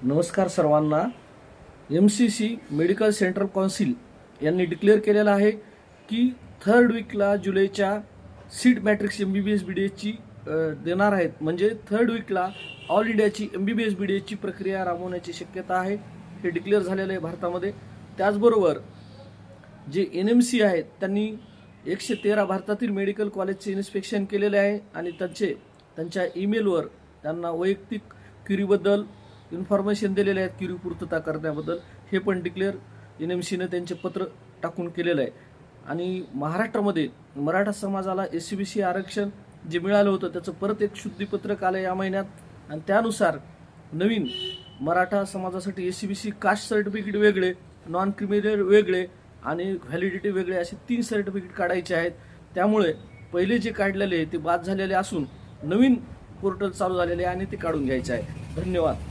नमस्कार सर्वांना। MCC medical central council यांनी डिक्लेअर केलेलं आहे की थर्ड वीकला जुलैच्या सीट मॅट्रिक्स MBBS BDSची देणार आहेत। म्हणजे थर्ड वीकला ऑल इंडियाची MBBS BDSची प्रक्रिया राबवण्याची शक्यता आहे। हे डिक्लेअर झालेलं आहे भारतामध्ये। त्याचबरोबर जे NMC आहेत त्यांनी 113 भारतातील मेडिकल कॉलेजचे इन्स्पेक्शन केलेले आहे आणि त्यांच्या ईमेलवर त्यांना वैयक्तिक क्युरीबद्दल इन्फॉर्मेशन दिलेले आहेत, क्युरी पूर्तता करण्याबद्दल। हे पण डिक्लेअर NMCने त्यांचे पत्र टाकून केलेलं आहे। आणि महाराष्ट्रामध्ये मराठा समाजाला SCBC आरक्षण जे मिळालं होतं त्याचं परत एक शुद्धीपत्रक आलं या महिन्यात आणि त्यानुसार नवीन मराठा समाजासाठी SCBC कास्ट सर्टिफिकेट वेगळे, नॉन क्रिमिनल वेगळे आणि व्हॅलिडिटी वेगळे असे 3 सर्टिफिकेट काढायचे आहेत। त्यामुळे पहिले जे काढलेले ते बाद झालेले असून नवीन पोर्टल चालू झालेले आहे आणि ते काढून घ्यायचे आहे। धन्यवाद।